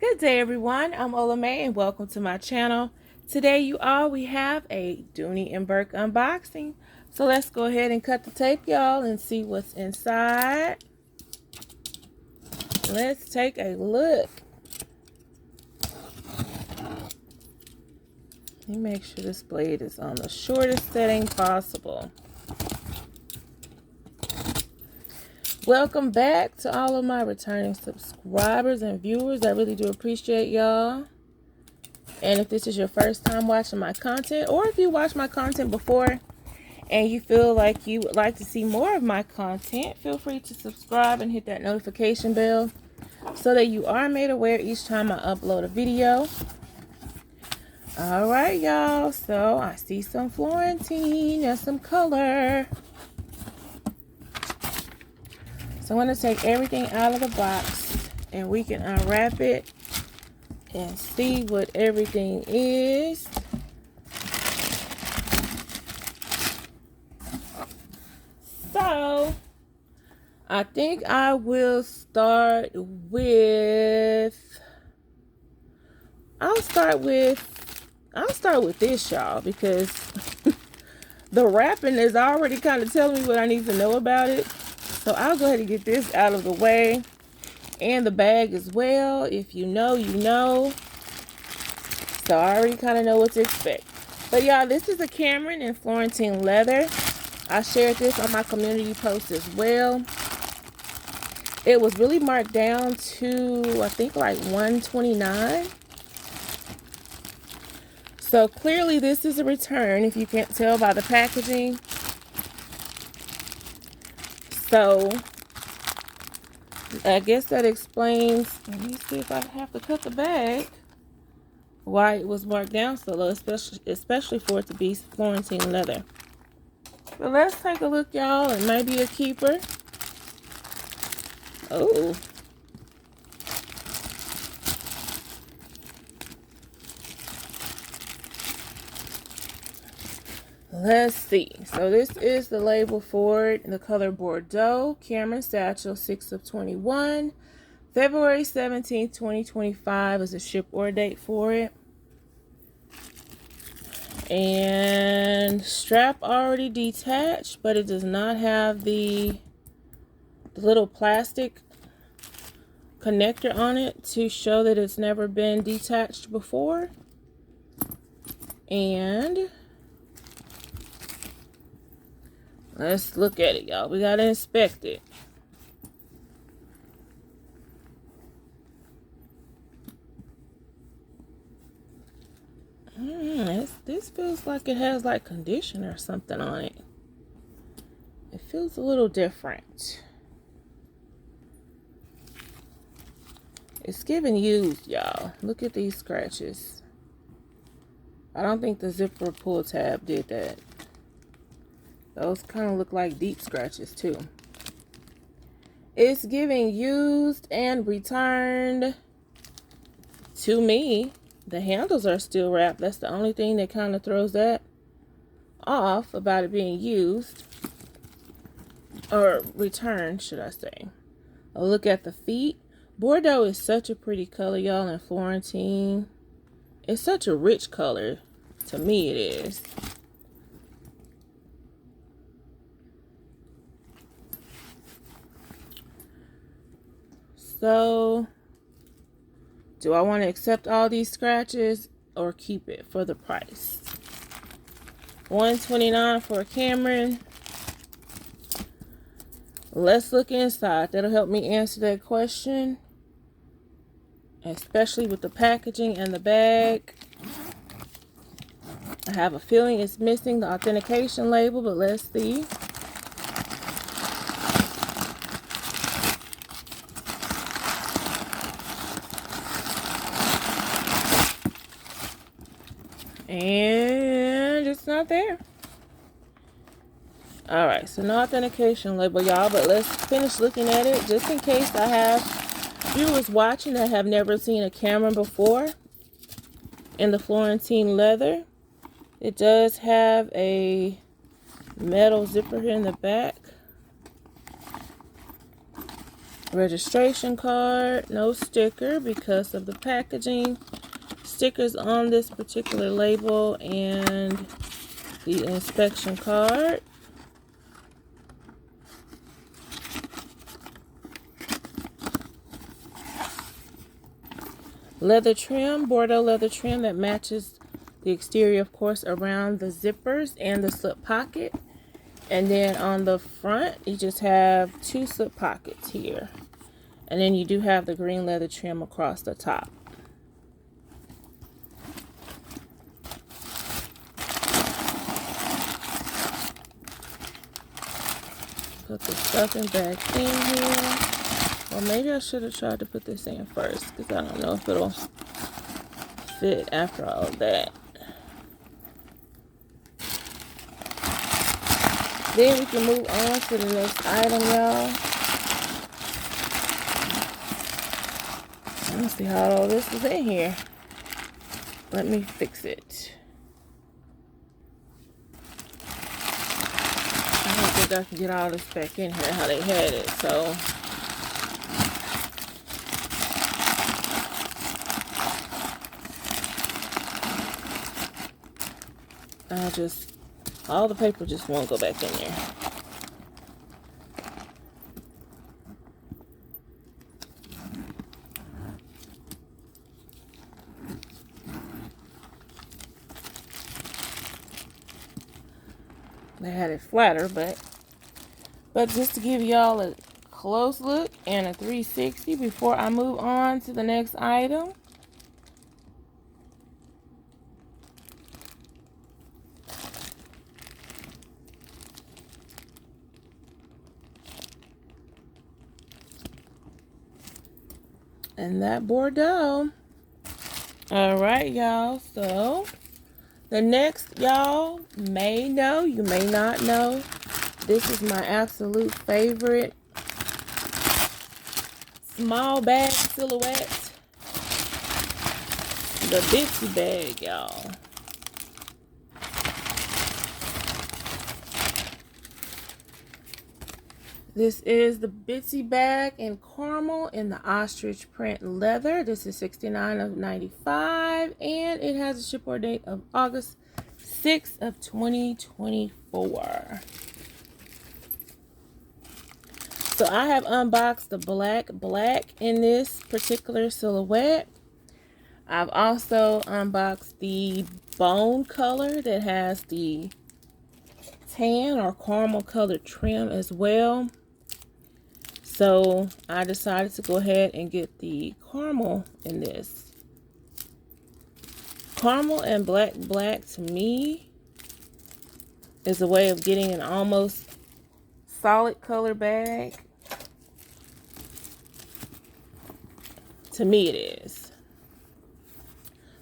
Good day, everyone. I'm OlaMaye and welcome to my channel. Today, we have a Dooney and Bourke unboxing. So let's go ahead and cut the tape, y'all, and see what's inside. Let's take a look. Let me make sure this blade is on the shortest setting possible. Welcome back to all of my returning subscribers and viewers. I really do appreciate y'all. And if this is your first time watching my content, or if you watched my content before and you feel like you would like to see more of my content, feel free to subscribe and hit that notification bell so that you are made aware each time I upload a video. Alright, y'all, so I see some Florentine and some color. So I'm going to take everything out of the box and we can unwrap it and see what everything is. So I think I will start with I'll start with this, y'all, because the wrapping is already kind of telling me what I need to know about it. So I'll go ahead and get this out of the way, and the bag as well. If you know, you know. So I already kind of know what to expect. But y'all, this is a Cameron in Florentine leather. I shared this on my community post as well. It was really marked down to, I think, like $129. So clearly this is a return, if you can't tell by the packaging. So I guess that explains, let me see if I have to cut the bag, why it was marked down so low, especially for it to be Florentine leather. But let's take a look, y'all. It might be a keeper. Oh. Let's see. So this is the label for it in the color Bordeaux. Cameron satchel, 6 of 21. February 17th, 2025 is a ship or date for it. And strap already detached, but it does not have the little plastic connector on it to show that it's never been detached before. And let's look at it, y'all. We gotta inspect it. This feels like it has like condition or something on it. It feels a little different. It's giving used, y'all. Look at these scratches. I don't think the zipper pull tab did that. Those kind of look like deep scratches too. It's giving used and returned to me. The handles are still wrapped. That's the only thing that kind of throws that off about it being used. Or returned, should I say. A look at the feet. Bordeaux is such a pretty color, y'all, in Florentine. It's such a rich color. To me, it is. So, do I want to accept all these scratches or keep it for the price? $129 for a Cameron. Let's look inside. That'll help me answer that question, especially with the packaging and the bag. I have a feeling it's missing the authentication label, but let's see. And it's not there. Alright, so no authentication label, y'all, but let's finish looking at it just in case I have viewers watching that have never seen a Cameron before in the Florentine leather. It does have a metal zipper here in the back. Registration card, no sticker because of the packaging. Stickers on this particular label, and the inspection card. Leather trim, Bordeaux leather trim that matches the exterior, of course, around the zippers and the slip pocket. And then on the front, you just have 2 slip pockets here. And then you do have the green leather trim across the top. Put the stuffing back in here. Well, maybe I should have tried to put this in first, because I don't know if it'll fit after all of that. Then we can move on to the next item, y'all. Let's see how all this is in here. Let me fix it. I don't think I can get all this back in here how they had it, so. All the paper just won't go back in there. They had it flatter, but just to give y'all a close look and a 360 before I move on to the next item. And that Bordeaux. All right, y'all. So the next, y'all may know, you may not know, this is my absolute favorite small bag silhouette. The Bitsy bag, y'all. This is the Bitsy bag in caramel in the ostrich print leather. This is $69 of $95, and it has a ship or date of August 6th of 2024. So I have unboxed the black in this particular silhouette. I've also unboxed the bone color that has the tan or caramel colored trim as well. So I decided to go ahead and get the caramel in this. Caramel and black to me is a way of getting an almost solid color bag. To me it is.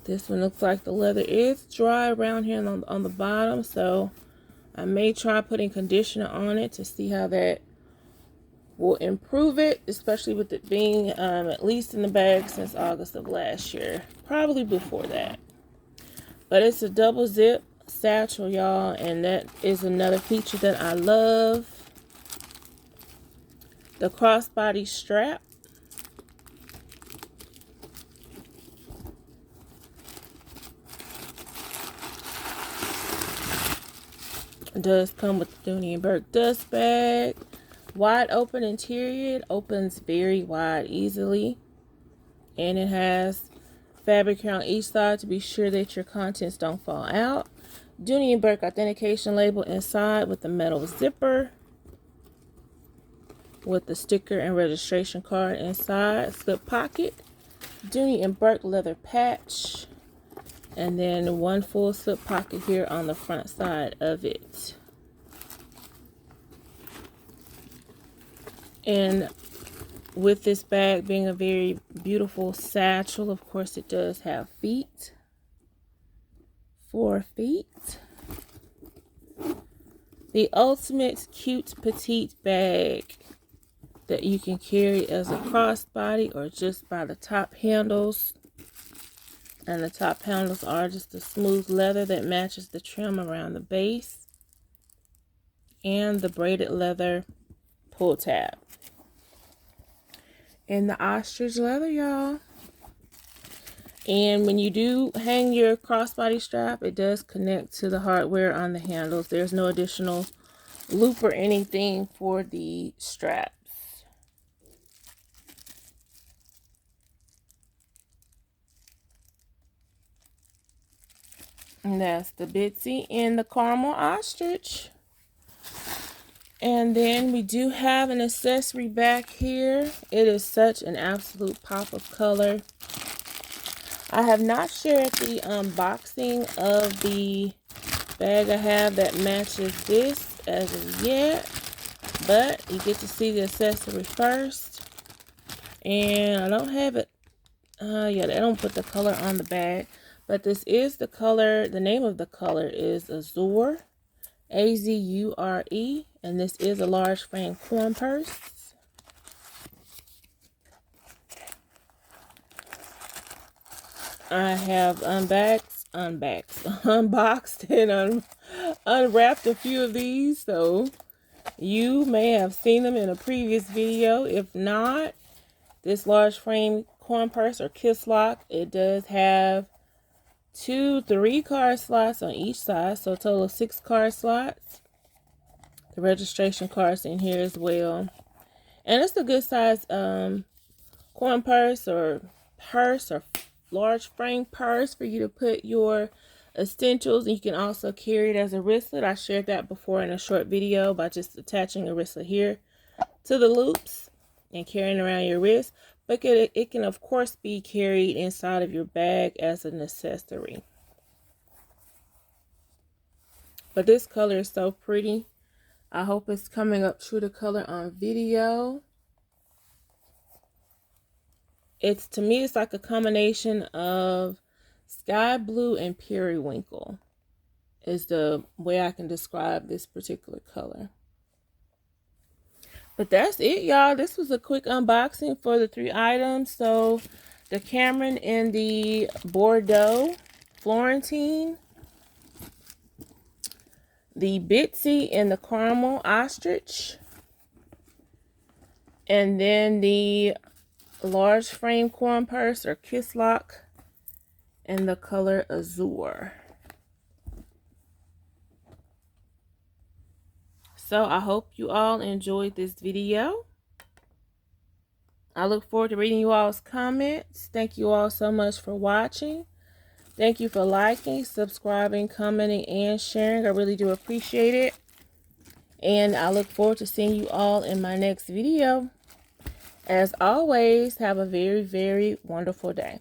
This one looks like the leather is dry around here on the bottom, so I may try putting conditioner on it to see how that will improve it, especially with it being at least in the bag since August of last year, probably before that. But it's a double zip satchel, y'all, and that is another feature that I love. The crossbody strap. It does come with the Dooney and Bourke dust bag. Wide open interior. It opens very wide easily. And it has fabric here on each side to be sure that your contents don't fall out. Dooney and Bourke authentication label inside with the metal zipper. With the sticker and registration card inside. Slip pocket. Dooney and Bourke leather patch. And then one full slip pocket here on the front side of it. And with this bag being a very beautiful satchel, of course it does have feet. 4 feet. The ultimate cute petite bag that you can carry as a crossbody or just by the top handles. And the top handles are just a smooth leather that matches the trim around the base. And the braided leather pull tab. in the ostrich leather, y'all. And when you do hang your crossbody strap, it does connect to the hardware on the handles. There's no additional loop or anything for the straps. And that's the Bitsy and the caramel ostrich. And then we do have an accessory back here. It is such an absolute pop of color. I have not shared the unboxing of the bag I have that matches this as of yet. But you get to see the accessory first. And I don't have it. Yeah, they don't put the color on the bag. But this is the color. The name of the color is Azour. Azure. And this is a large frame coin purse. I have unboxed and unwrapped a few of these. So you may have seen them in a previous video. If not, this large frame coin purse or kiss lock, it does have 3 card slots on each side, so a total of 6 card slots. The registration cards in here as well, and it's a good size coin purse or large frame purse for you to put your essentials. And you can also carry it as a wristlet. I shared that before in a short video by just attaching a wristlet here to the loops and carrying around your wrist. But it can of course be carried inside of your bag as an accessory. But this color is so pretty. I hope it's coming up true to color on video. To me, it's like a combination of sky blue and periwinkle is the way I can describe this particular color. But that's it, y'all. This was a quick unboxing for the 3 items. So the Cameron in the Bordeaux Florentine, the Bitsy in the caramel ostrich, and then the large frame coin purse or kiss lock in the color Azour. So I hope you all enjoyed this video. I look forward to reading you all's comments. Thank you all so much for watching. Thank you for liking, subscribing, commenting, and sharing. I really do appreciate it. And I look forward to seeing you all in my next video. As always, have a very, very wonderful day.